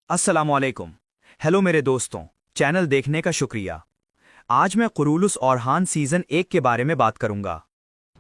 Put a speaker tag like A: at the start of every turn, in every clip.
A: अस्सलामुअलैकुम। हेलो मेरे दोस्तों, चैनल देखने का शुक्रिया। आज मैं कुरूलुस औरहान सीज़न 1 के बारे में बात करूंगा।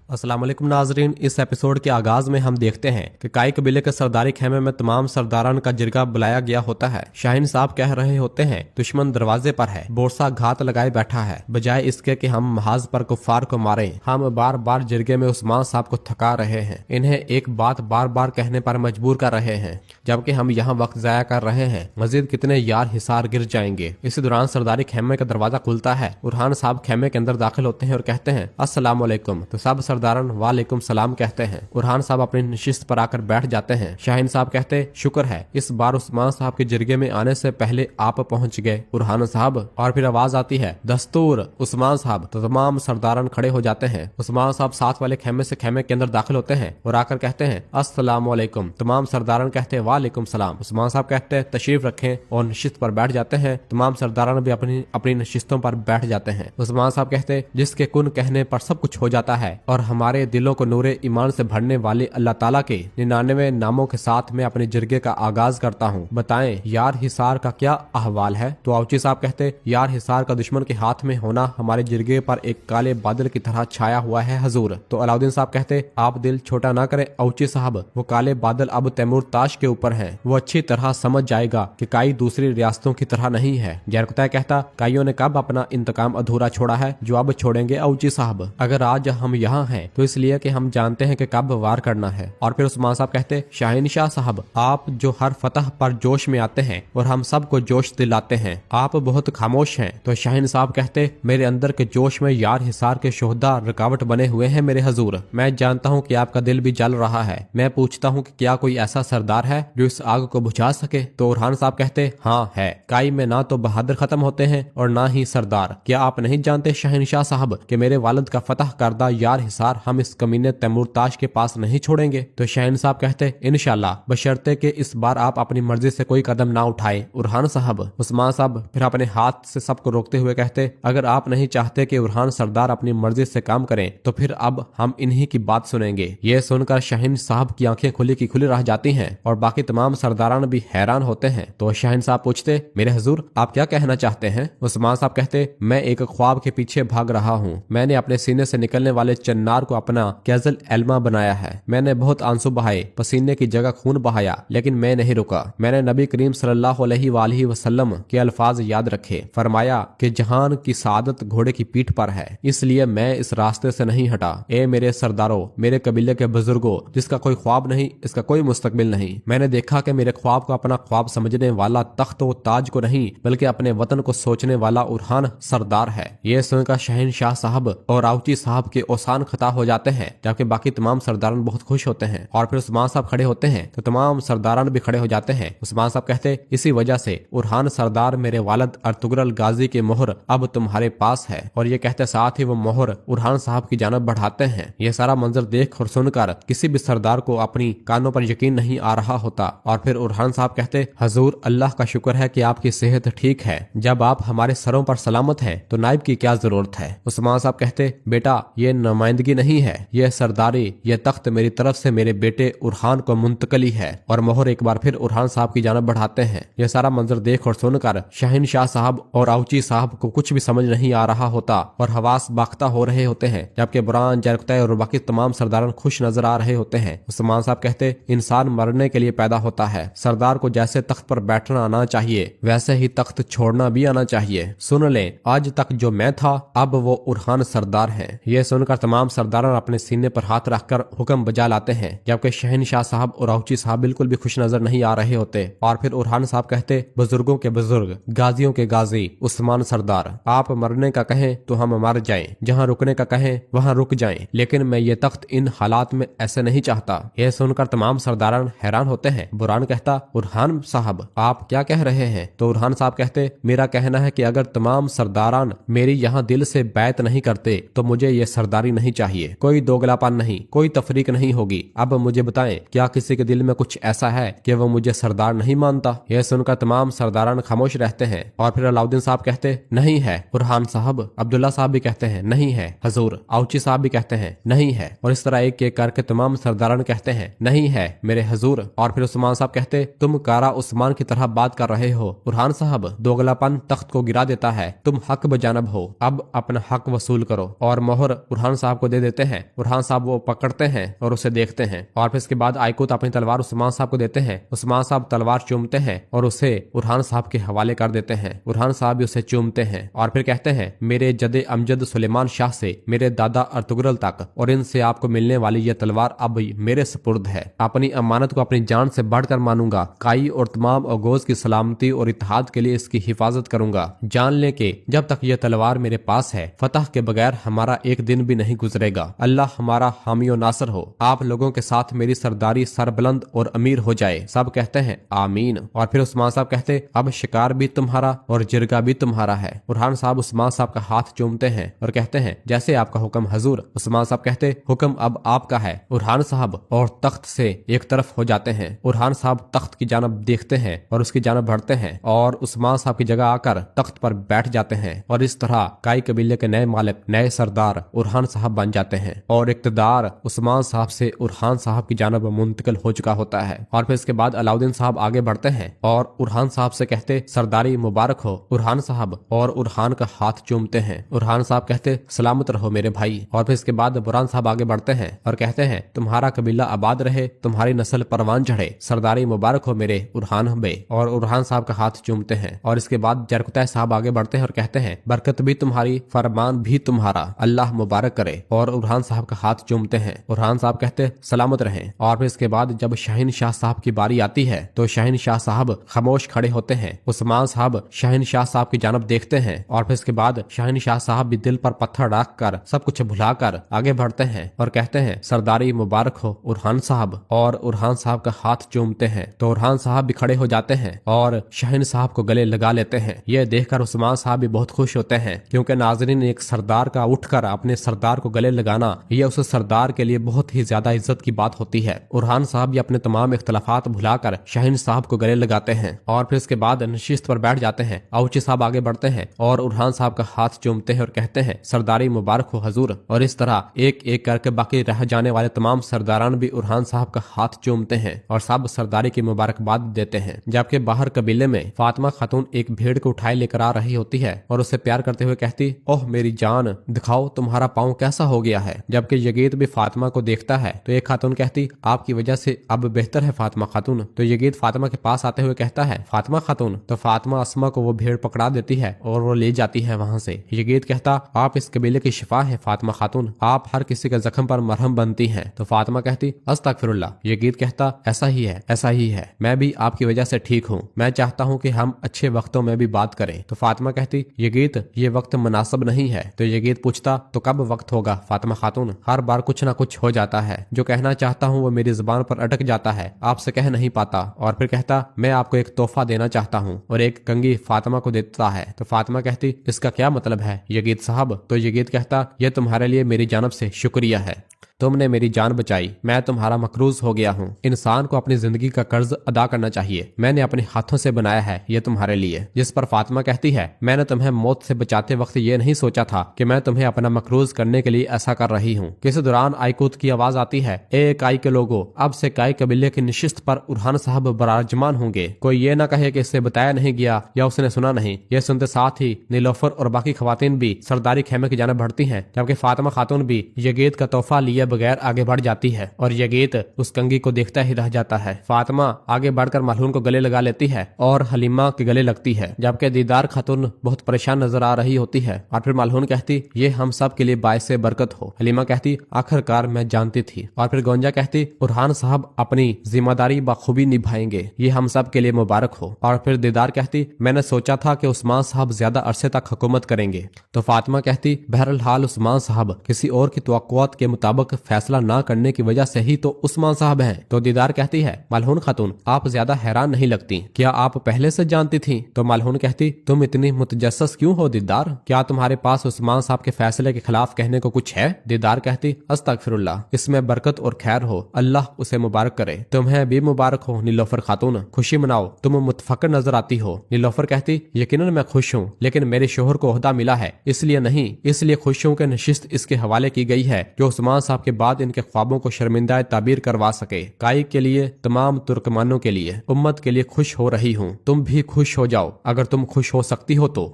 B: अस्सलाम वालेकुम नाजरीन। इस एपिसोड के आगाज में हम देखते हैं कि काई कबीले के सरदारी खेमे में तमाम सरदारान का जिरगा बुलाया गया होता है। शाहीन साहब कह रहे होते हैं दुश्मन दरवाजे पर है, बोरसा घात लगाए बैठा है। बजाय इसके कि हम महाज पर कुफार को मारें, हम बार बार जिरगे में उस्मान साहब को थका रहे हैं, इन्हें एक बात बार बार कहने पर मजबूर कर रहे हैं, जबकि हम यहाँ वक्त जाया कर रहे हैं। मजीद कितने यार हिसार गिर जाएंगे। इसी दौरान सरदारी खेमे का दरवाजा खुलता है। उरहान साहब खेमे के अंदर दाखिल होते हैं और कहते हैं अस्सलाम वालेकुम। तो सब सरदारन वालेकुम सलाम कहते हैं। उरहान साहब अपनी नशिस्त पर आकर बैठ जाते हैं। शाहीन साहब कहते शुक्र है इस बार उस्मान साहब के जिरगे में आने से पहले आप पहुंच गए उरहान साहब। और फिर आवाज आती है दस्तूर उस्मान साहब। तो तमाम सरदारन खड़े हो जाते हैं। उस्मान साहब साथ वाले खेमे से खेमे के अंदर दाखिल होते हैं और आकर कहते हैं अस्सलाम वालेकुम। तमाम सरदारन कहते हैं वालेकुम सलाम। उस्मान साहब कहते हैं तशरीफ रखें और नशिस्त पर बैठ जाते हैं। तमाम सरदारन भी अपनी अपनी नशिस्तों पर बैठ जाते हैं। उस्मान साहब कहते जिसके कुन कहने पर सब कुछ हो जाता है और हमारे दिलों को नूरे ईमान से भरने वाले अल्लाह ताला के 99 नामों के साथ मैं अपने जिरगे का आगाज करता हूँ। बताएं यार हिसार का क्या अहवाल है। तो औची साहब कहते यार हिसार का दुश्मन के हाथ में होना हमारे जिरगे पर एक काले बादल की तरह छाया हुआ है हजूर। तो अलाउद्दीन साहब कहते आप दिल छोटा ना करें औची साहब, वो काले बादल अब तैमूर ताश के ऊपर है। वो अच्छी तरह समझ जाएगा कि काई दूसरी रियासतों की तरह नहीं है। जरकुतै कहता काइयों ने कब अपना इंतकाम अधूरा छोड़ा है जो अब छोड़ेंगे औची साहब। अगर आज हम यहाँ हैं तो इसलिए कि हम जानते हैं कि कब वार करना है। और फिर उस्मान साहब कहते शाहीन शाह साहब आप जो हर फतह पर जोश में आते हैं और हम सबको जोश दिलाते हैं, आप बहुत खामोश हैं। तो शाहीन साहब कहते मेरे अंदर के जोश में यार हिसार के शोहदा रुकावट बने हुए हैं मेरे हजूर। मैं जानता हूँ कि आपका दिल भी जल रहा है। मैं पूछता हूँ कि क्या कोई ऐसा सरदार है जो इस आग को बुझा सके। तो उरहान साहब कहते हाँ है। काई में ना तो बहादुर खत्म होते हैं और ना ही सरदार। क्या आप नहीं जानते शाहीन शाह साहब कि मेरे वालिद का फतह करदा यार हिसार हम इस कमीने तैमूर ताश के पास नहीं छोड़ेंगे। तो शाहीन साहब कहते इंशाल्लाह बशर्ते कि इस बार आप अपनी मर्जी से कोई कदम ना उठाए उरहान साहब। उस्मान साहब फिर अपने हाथ से सबको रोकते हुए कहते अगर आप नहीं चाहते कि उरहान सरदार अपनी मर्जी से काम करें तो फिर अब हम इन्हीं की बात सुनेंगे। ये सुनकर शाहीन साहब की आंखें खुली की खुली रह जाती हैं और बाकी तमाम सरदारान भी हैरान होते हैं। तो शाहीन साहब पूछते मेरे हजूर आप क्या कहना चाहते हैं। उस्मान साहब कहते मैं एक ख्वाब के पीछे भाग रहा हूँ। मैंने अपने सीने से निकलने वाले चन्नार को अपना कैजल एल्मा बनाया है। मैंने बहुत आंसू बहाए, पसीने की जगह खून बहाया, लेकिन मैं नहीं रुका। मैंने नबी करीम सल्लल्लाहु अलैहि वसल्लम के अल्फाज याद रखे। फरमाया कि जहान की सादत घोड़े की पीठ पर है, इसलिए मैं इस रास्ते से नहीं हटा। ए मेरे सरदारों, मेरे कबीले के बुजुर्गों, जिसका कोई ख्वाब नहीं, इसका कोई मुस्तकबिल नहीं। मैंने देखा कि मेरे ख्वाब को अपना ख्वाब समझने वाला तख्त व ताज को नहीं बल्कि अपने वतन को सोचने वाला उरहान सरदार है। ये सुनकर शाहीन शाह साहब और आउची साहब के ओसान खता हो जाते हैं, जबकि बाकी तमाम सरदारान बहुत खुश होते हैं। और फिर उस्मान साहब खड़े होते हैं तो तमाम सरदारान भी खड़े हो जाते हैं। उस्मान साहब कहते इसी वजह से उरहान सरदार मेरे वालिद अर्तुगरल गाजी की मोहर अब तुम्हारे पास है। और ये कहते साथ ही वो मोहर उरहान साहब की जानब बढ़ाते हैं। यह सारा मंजर देख और सुनकर किसी भी सरदार को अपनी कानों पर यकीन नहीं आ रहा होता। और फिर उरहान साहब कहते हजूर अल्लाह का शुक्र है कि आपकी सेहत ठीक है। जब आप हमारे सरों पर सलामत हैं तो नाइब की क्या जरूरत है। उस्मान साहब कहते बेटा ये नुमाइंदगी नहीं है, यह सरदारी, यह तख्त मेरी तरफ से मेरे बेटे उरहान को मुंतकली है। और मोहर एक बार फिर उरहान साहब की जानब बढ़ाते हैं। यह सारा मंजर देख और सुनकर शाहीन शाह साहब और आउची साहब को कुछ भी समझ नहीं आ रहा होता और हवास बाख्ता हो रहे होते हैं, जबकि बुरान जरकुतै और बाकी तमाम सरदार खुश नजर आ रहे होते हैं। उस्मान साहब कहते इंसान मरने के लिए पैदा होता है। सरदार को जैसे तख्त पर बैठना आना चाहिए वैसे ही तख्त छोड़ना भी आना चाहिए। सुन ले आज तक जो मैं था अब वो उरहान सरदार है। यह सुनकर तमाम सरदार अपने सीने पर हाथ रखकर हुक्म बजा लाते हैं, जबकि शाहीन शाह साहब और आउची साहब बिल्कुल भी खुश नजर नहीं आ रहे होते। और फिर उरहान साहब कहते बुजुर्गों के बुजुर्ग, गाजियों के गाजी उस्मान सरदार, आप मरने का कहें तो हम मर जाएं, जहां रुकने का कहें वहां रुक जाएं, लेकिन मैं ये तख्त इन हालात में ऐसे नहीं चाहता। यह सुनकर तमाम सरदारान हैरान होते हैं। बुरान कहता उरहान साहब आप क्या कह रहे हैं। तो उरहान साहब कहते मेरा कहना है कि अगर तमाम सरदारान मेरी यहाँ दिल से बैत नहीं करते तो मुझे ये सरदारी नहीं चाहिए। चाहिए, कोई दोगलापन नहीं, कोई तफरीक नहीं होगी। अब मुझे बताएं, क्या किसी के दिल में कुछ ऐसा है कि वो मुझे सरदार नहीं मानता? यह सुनकर तमाम सरदारान खामोश रहते हैं और फिर अलाउद्दीन साहब कहते नहीं है। बुरहान साहब, अब्दुल्ला साहब भी कहते हैं नहीं है। हजूर, औची साहब भी कहते हैं नहीं है। और इस तरह एक एक करके तमाम सरदारान कहते हैं नहीं है मेरे हजूर। और फिर उस्मान साहब कहते तुम कारा उस्मान की तरह बात कर रहे हो। बुरहान साहब, दोगलापन तख्त को गिरा देता है, तुम हक बजानब हो, अब अपना हक वसूल करो। और मोहर बुरहान साहब को दे देते हैं। बुरहान साहब वो पकड़ते हैं और उसे देखते हैं और फिर इसके बाद आयकुत अपनी तलवार उस्मान साहब को देते हैं। उस्मान साहब तलवार चूमते हैं और उसे बुरहान साहब के हवाले कर देते हैं। बुरहान साहब भी उसे चूमते हैं और फिर कहते हैं मेरे जदे अमजद सुलेमान शाह से मेरे दादा अर्तुगरुल तक और इनसे आपको मिलने वाली यह तलवार अब मेरे सुपुर्द है। अपनी अमानत को अपनी जान से बढ़कर मानूंगा। काई और तमाम अगोज की सलामती और इत्तेहाद के लिए इसकी हिफाजत करूंगा। जान ले के जब तक यह तलवार मेरे पास है, फतह के बगैर हमारा एक दिन भी नहीं गुजरेगा। अल्लाह हमारा हामी और नासर हो। आप लोगों के साथ मेरी सरदारी सरबुलंद और अमीर हो जाए। सब कहते हैं आमीन। और फिर उस्मान साहब कहते अब शिकार भी तुम्हारा और जिरगा भी तुम्हारा है। बुरहान साहब उस्मान साहब का हाथ चूमते हैं और कहते हैं जैसे आपका हुक्म हजूर। उस्मान साहब कहते हुक्म अब आपका है। बुरहान साहब और तख्त से एक तरफ हो जाते हैं। बुरहान साहब तख्त की जानब देखते हैं और उसकी जानब बढ़ते हैं और उस्मान साहब की जगह आकर तख्त पर बैठ जाते हैं। और इस तरह काई कबीले के नए मालिक, नए सरदार बुरहान साहब बन जाते हैं और इक्तदार उस्मान साहब से बुरहान साहब की जानब मुंतकिल हो चुका होता है। और फिर इसके बाद अलाउद्दीन साहब आगे बढ़ते हैं और बुरहान साहब से कहते सरदारी मुबारक हो बुरहान साहब, और बुरहान का हाथ चूमते हैं। बुरहान साहब कहते सलामत रहो मेरे भाई। और फिर इसके बाद बुरहान साहब आगे बढ़ते हैं और कहते हैं तुम्हारा कबीला आबाद रहे, तुम्हारी नस्ल परवान चढ़े, सरदारी मुबारक हो मेरे बुरहान बे। और बुरहान साहब का हाथ चूमते हैं। और इसके बाद जरकुतै साहब आगे बढ़ते हैं और कहते हैं बरकत भी तुम्हारी, फरमान भी तुम्हारा, अल्लाह मुबारक करे। और बुरहान साहब का हाथ चूमते हैं। बुरहान साहब कहते सलामत रहें। और फिर इसके बाद जब शाहीन शाह साहब की बारी आती है तो शाहीन शाह साहब खामोश खड़े होते हैं। उस्मान साहब शाहीन शाह साहब की जानब देखते हैं और फिर इसके बाद शाहीन शाह साहब भी दिल पर पत्थर रख कर सब कुछ भुलाकर आगे बढ़ते हैं और कहते हैं सरदारी मुबारक हो बुरहान साहब। और बुरहान साहब का हाथ चूमते हैं तो बुरहान साहब भी खड़े हो जाते हैं और शाहीन साहब को गले लगा लेते हैं। यह देखकर उस्मान साहब भी बहुत खुश होते हैं क्योंकि नाजरीन एक सरदार का उठकर अपने सरदार को गले लगाना यह उस सरदार के लिए बहुत ही ज्यादा इज्जत की बात होती है। बुरहान साहब भी अपने तमाम इख्तलाफात भुलाकर शाहीन साहब को गले लगाते हैं और फिर इसके बाद नशिस्त पर बैठ जाते हैं। औची साहब आगे बढ़ते हैं और बुरहान साहब का हाथ चूमते हैं और कहते हैं सरदारी मुबारक हो हजूर। और इस तरह एक एक करके बाकी रह जाने वाले तमाम सरदारान भी बुरहान साहब का हाथ चूमते हैं और सब सरदारी की मुबारकबाद देते हैं। जबकि बाहर कबीले में फातिमा खातून एक भेड़ को उठाए लेकर आ रही होती है और उससे प्यार करते हुए कहती ओह मेरी जान, दिखाओ तुम्हारा पाँव कैसा हो गया है। जबकि यगीत भी फातिमा को देखता है तो एक खातून कहती आपकी वजह से अब बेहतर है फातिमा खातून। तो यगीत फातिमा के पास आते हुए कहता है फातिमा खातून। तो फातिमा अस्मा को वो भेड़ पकड़ा देती है और वो ले जाती है वहाँ से। यगीत कहता आप इस कबीले की शिफा है फातिमा खातून, आप हर किसी के जख्म पर मरहम बनती हैं। तो फातिमा कहती अस्तगफिरुल्लाह। यगीत कहता ऐसा ही है, ऐसा ही है, मैं भी आपकी वजह से ठीक हूँ, मैं चाहता हूँ कि हम अच्छे वक्तों में भी बात करें। तो फातिमा कहती यगीत ये वक्त मुनासिब नहीं है। तो यगीत पूछता तो कब वक्त होगा फातिमा खातून, हर बार कुछ ना कुछ हो जाता है, जो कहना चाहता हूँ वो मेरी जुबान पर अटक जाता है, आपसे कह नहीं पाता। और फिर कहता मैं आपको एक तोहफा देना चाहता हूँ और एक कंघी फातिमा को देता है। तो फातिमा कहती इसका क्या मतलब है यगीत साहब। तो यगीत कहता यह तुम्हारे लिए मेरी जानब से शुक्रिया है, तुमने मेरी जान बचाई, मैं तुम्हारा मकरूज हो गया हूँ। इंसान को अपनी जिंदगी का कर्ज अदा करना चाहिए, मैंने अपने हाथों से बनाया है ये तुम्हारे लिए। जिस पर फातिमा कहती है मैंने तुम्हें मौत से बचाते वक्त ये नहीं सोचा था कि मैं तुम्हें अपना मकरूज करने के लिए ऐसा कर रही हूँ। किसी दौरान आयकूत की आवाज आती है ए काई के लोगों, अब से काई कबीले की निशिस्त पर बुरहान साहब बराजमान होंगे। कोई ये ना कहे कि इससे बताया नहीं गया या उसने सुना नहीं। यह सुनते साथ ही नीलोफर और बाकी खवातीन भी सरदारी खेमे की जानब बढ़ती हैं, जबकि फातिमा खातून भी यगीत का तोहफा लिए बगैर आगे बढ़ जाती है और यगीत उस कंघी को देखता ही रह जाता है। फातिमा आगे बढ़कर मलहून को गले लगा लेती है और हलीमा के गले लगती है, जबकि दीदार खातून बहुत परेशान नजर आ रही होती है। और फिर मलहून कहती ये हम सब के लिए बायसे बरकत हो। हलीमा कहती आखिरकार मैं जानती थी। और फिर गोंजा कहती बुरहान साहब अपनी जिम्मेदारी बखूबी निभाएंगे, ये हम सब के लिए मुबारक हो। और फिर दीदार कहती मैंने सोचा था कि उस्मान साहब ज्यादा अरसे तक हुकूमत करेंगे। तो फातिमा कहती बहरहाल उस्मान साहब किसी और की तवक्कुआत के मुताबिक वक्त फैसला ना करने की वजह से ही तो उस्मान साहब हैं। तो दीदार कहती है, मलहून खातून आप ज्यादा हैरान नहीं लगती, क्या आप पहले से जानती थी? तो मलहून कहती, तुम इतनी मुतजस्सस क्यों हो दीदार, क्या तुम्हारे पास उस्मान साहब के फैसले के खिलाफ कहने को कुछ है? दीदार कहती, अस्तगफिरुल्लाह, इसमें बरकत और खैर हो, अल्लाह उसे मुबारक करे। तुम्हें भी मुबारक हो नीलोफर खातून, खुशी मनाओ, तुम मुतफक्किर नजर आती हो। नीलोफर कहती, यकीनन मैं खुश हूँ, लेकिन मेरे शोहर को ओहदा मिला है इसलिए नहीं, इसलिए खुश हूँ कि नशिस्त इसके हवाले की गई है जो उस्मान साहब के बाद इनके ख्वाबों को शर्मिंदा ताबीर करवा सके। काई के लिए, तमाम तुर्कमानों के लिए, उम्मत के लिए खुश हो रही हूँ, तुम भी खुश हो जाओ अगर तुम खुश हो सकती हो तो।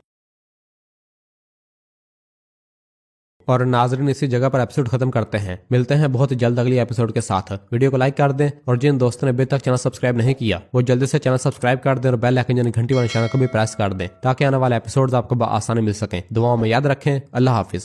B: और नाजरीन इसी जगह पर एपिसोड खत्म करते हैं। मिलते हैं बहुत जल्द अगली एपिसोड के साथ। वीडियो को लाइक कर दें और जिन दोस्तों ने अभी तक चैनल सब्सक्राइब नहीं किया वो जल्दी से चैनल सब्सक्राइब कर दें और बेल आइकन यानी घंटी वाले निशान को भी प्रेस कर दें ताकि आने वाले एपिसोड्स आपको आसानी मिल सकें। दुआओं में याद रखें। अल्लाह हाफिज।